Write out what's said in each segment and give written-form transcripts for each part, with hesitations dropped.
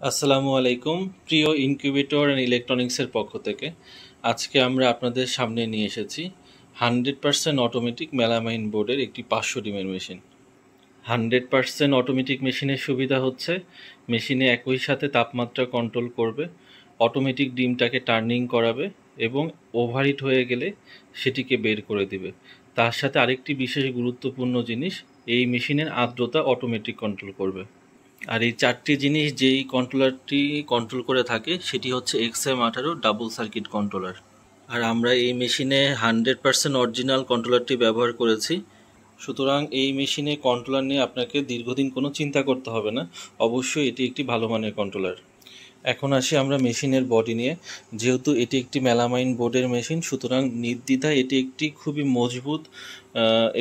আসসালামু আলাইকুম প্রিয় ইনকিউবেটর অ্যান্ড ইলেকট্রনিক্সের পক্ষ থেকে আজকে আমরা আপনাদের সামনে নিয়ে এসেছি 100% অটোমেটিক মেলামাইন বোর্ডের একটি 500 ডিমের মেশিন। 100% অটোমেটিক মেশিনের সুবিধা হচ্ছে মেশিনে একই সাথে তাপমাত্রা কন্ট্রোল করবে, অটোমেটিক ডিমটাকে টার্নিং করাবে এবং ওভারহিট হয়ে গেলে সেটিকে বের করে দিবে। তার সাথে আরেকটি বিশেষ গুরুত্বপূর্ণ জিনিস, এই মেশিনের আর্দ্রতা অটোমেটিক কন্ট্রোল করবে। আর এই চারটি জিনিস যেই কন্ট্রোলারটি কন্ট্রোল করে থাকে সেটি হচ্ছে XM18 ডাবল সার্কিট কন্ট্রোলার। আর আমরা এই মেশিনে 100% অরিজিনাল কন্ট্রোলারটি ব্যবহার করেছি। সুতরাং এই মেশিনে কন্ট্রোলার নিয়ে আপনাকে দীর্ঘদিন কোনো চিন্তা করতে হবে না। অবশ্যই এটি একটি ভালো মানের কন্ট্রোলার। এখন আসি আমরা মেশিনের বডি নিয়ে। যেহেতু এটি একটি মেলামাইন বোর্ডের মেশিন, সুতরাং নির্দ্বিধায় এটি একটি খুবই মজবুত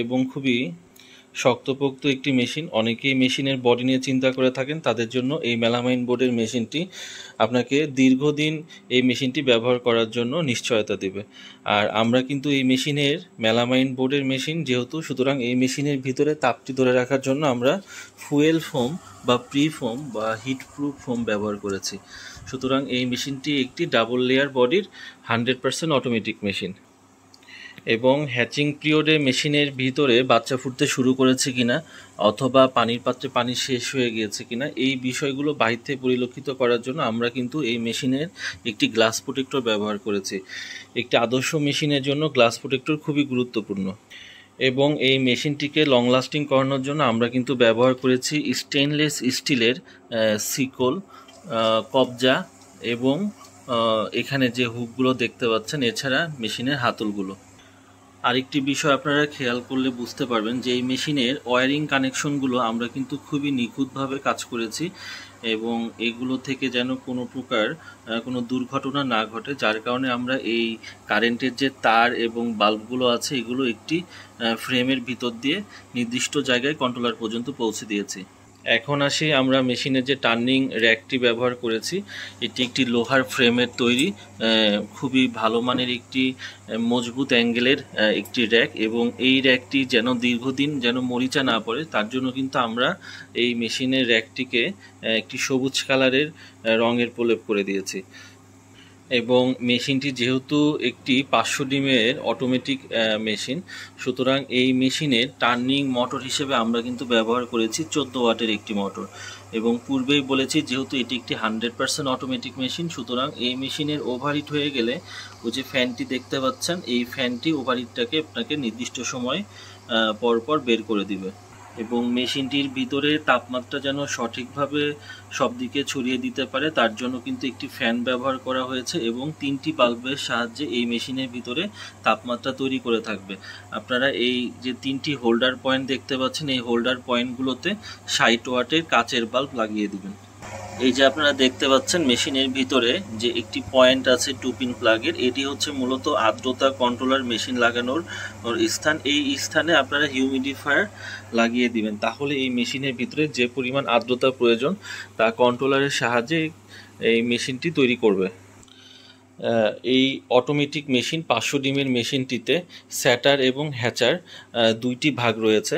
এবং খুবই শক্তপোক্ত একটি মেশিন। অনেকেই মেশিনের বডি নিয়ে চিন্তা করে থাকেন, তাদের জন্য এই মেলামাইন বোর্ডের মেশিনটি আপনাকে দীর্ঘদিন এই মেশিনটি ব্যবহার করার জন্য নিশ্চয়তা দেবে। আর আমরা কিন্তু এই মেশিনের মেলামাইন বোর্ডের মেশিন যেহেতু, সুতরাং এই মেশিনের ভিতরে তাপটি ধরে রাখার জন্য আমরা ফুয়েল ফোম বা প্রি ফোম বা হিট প্রুফ ফোম ব্যবহার করেছি। সুতরাং এই মেশিনটি একটি ডাবল লেয়ার বডির 100% অটোমেটিক মেশিন। এবং হ্যাচিং পিরিয়ডে মেশিনের ভিতরে বাচ্চা ফুটতে শুরু করেছে কিনা অথবা পানির পাত্রে পানি শেষ হয়ে গিয়েছে কিনা, এই বিষয়গুলো বাহির থেকে পরিলক্ষিত করার জন্য আমরা কিন্তু এই মেশিনের একটি গ্লাস প্রোটেক্টর ব্যবহার করেছি। একটি আদর্শ মেশিনের জন্য গ্লাস প্রোটেক্টর খুবই গুরুত্বপূর্ণ। এবং এই মেশিনটিকে লং লাস্টিং করানোর জন্য আমরা কিন্তু ব্যবহার করেছি স্টেনলেস স্টিলের সিকল, কবজা এবং এখানে যে হুকগুলো দেখতে পাচ্ছেন, এছাড়া মেশিনের হাতলগুলো। আরেকটি বিষয় আপনারা খেয়াল করলে বুঝতে পারবেন যে এই মেশিনের ওয়্যারিং কানেকশনগুলো আমরা কিন্তু খুবই নিখুঁতভাবে কাজ করেছি এবং এগুলো থেকে যেন কোনো প্রকার কোনো দুর্ঘটনা না ঘটে, যার কারণে আমরা এই কারেন্টের যে তার এবং বাল্বগুলো আছে এগুলো একটি ফ্রেমের ভিতর দিয়ে নির্দিষ্ট জায়গায় কন্ট্রোলার পর্যন্ত পৌঁছে দিয়েছি। এখন আসি আমরা মেশিনের যে টার্নিং র্যাকটি ব্যবহার করেছি, এটি একটি লোহার ফ্রেমের তৈরি, খুবই ভালো মানের একটি মজবুত অ্যাঙ্গেলের একটি র্যাক। এবং এই র্যাকটি যেন দীর্ঘদিন যেন মরিচা না পড়ে, তার জন্য কিন্তু আমরা এই মেশিনের র্যাকটিকে একটি সবুজ কালারের রঙের প্রলেপ করে দিয়েছি। এবং মেশিনটি যেহেতু একটি 500 ডিমের অটোমেটিক মেশিন, সুতরাং এই মেশিনের টার্নিং মোটর হিসেবে আমরা কিন্তু ব্যবহার করেছি 14 ওয়াটের একটি মোটর। এবং পূর্বেই বলেছি যেহেতু এটি একটি 100% অটোমেটিক মেশিন, সুতরাং এই মেশিনের ওভারহিট হয়ে গেলে ওই যে ফ্যানটি দেখতে পাচ্ছেন, এই ফ্যানটি ওভারহিটটাকে আপনাকে নির্দিষ্ট সময় পরপর বের করে দিবে। এবং মেশিনটির ভিতরে তাপমাত্রা যেন সঠিকভাবে সব দিকে ছড়িয়ে দিতে পারে, তার জন্য কিন্তু একটি ফ্যান ব্যবহার করা হয়েছে এবং 3টি বাল্বের সাহায্যে এই মেশিনের ভিতরে তাপমাত্রা তৈরি করে থাকবে। আপনারা এই যে 3টি হোল্ডার পয়েন্ট দেখতে পাচ্ছেন, এই হোল্ডার পয়েন্টগুলোতে 60 ওয়াটের কাচের বাল্ব লাগিয়ে দিবেন। এই যে আপনারা দেখতে পাচ্ছেন মেশিনের ভিতরে যে একটি পয়েন্ট আছে 2 পিন প্লাগের, এটি হচ্ছে মূলত আর্দ্রতা কন্ট্রোলার মেশিন লাগানোর স্থান। এই স্থানে আপনারা হিউমিডিফায়ার লাগিয়ে দিবেন, তাহলে এই মেশিনের ভিতরে যে পরিমাণ আর্দ্রতা প্রয়োজন তা কন্ট্রোলারের সাহায্যে এই মেশিনটি তৈরি করবে। এই অটোমেটিক মেশিন 500 ডিমের মেশিনটিতে স্যাটার এবং হ্যাচার দুইটি ভাগ রয়েছে।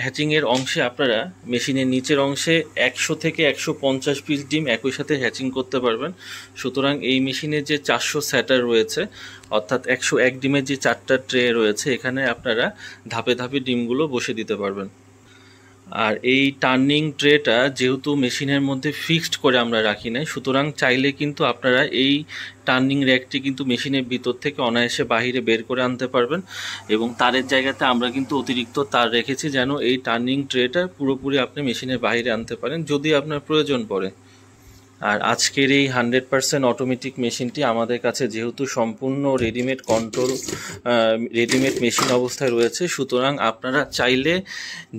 হ্যাচিংয়ের অংশে আপনারা মেশিনের নিচের অংশে 100 থেকে 150 পিস ডিম একই সাথে হ্যাচিং করতে পারবেন। সুতরাং এই মেশিনের যে 400 স্যাটার রয়েছে, অর্থাৎ 101 ডিমের যে 4টা ট্রে রয়েছে, এখানে আপনারা ধাপে ধাপে ডিমগুলো বসে দিতে পারবেন। আর এই টার্নিং ট্রেটা যেহেতু মেশিনের মধ্যে ফিক্সড করে আমরা রাখি নাই, সুতরাং চাইলে কিন্তু আপনারা এই টার্নিং র্যাকটি কিন্তু মেশিনের ভিতর থেকে অনায়াসে বাহিরে বের করে আনতে পারবেন। এবং তারের জায়গাতে আমরা কিন্তু অতিরিক্ত তার রেখেছি যেন এই টার্নিং ট্রেটা পুরোপুরি আপনি মেশিনের বাইরে আনতে পারেন যদি আপনার প্রয়োজন পড়ে। আর আজকের এই 100% অটোমেটিক মেশিনটি আমাদের কাছে যেহেতু সম্পূর্ণ রেডিমেড মেশিন অবস্থায় রয়েছে, সুতরাং আপনারা চাইলে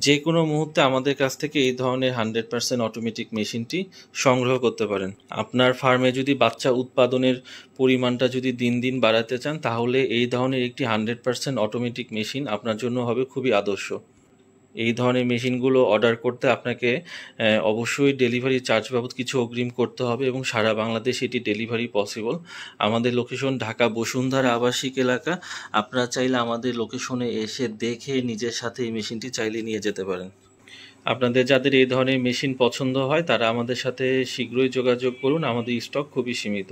যে কোনো মুহূর্তে আমাদের কাছ থেকে এই ধরনের 100% অটোমেটিক মেশিনটি সংগ্রহ করতে পারেন। আপনার ফার্মে যদি বাচ্চা উৎপাদনের পরিমাণটা যদি দিন দিন বাড়াতে চান, তাহলে এই ধরনের একটি 100% অটোমেটিক মেশিন আপনার জন্য হবে খুবই আদর্শ। এই ধরনের মেশিনগুলো অর্ডার করতে আপনাকে অবশ্যই ডেলিভারি চার্জ বাবদ কিছু অগ্রিম করতে হবে এবং সারা বাংলাদেশ এটি ডেলিভারি পসিবল। আমাদের লোকেশন ঢাকা বসুন্ধরা আবাসিক এলাকা। আপনারা চাইলে আমাদের লোকেশনে এসে দেখে নিজের সাথে এই মেশিনটি চাইলে নিয়ে যেতে পারেন। আপনাদের যাদের এই ধরনের মেশিন পছন্দ হয় তারা আমাদের সাথে শীঘ্রই যোগাযোগ করুন, আমাদের স্টক খুবই সীমিত।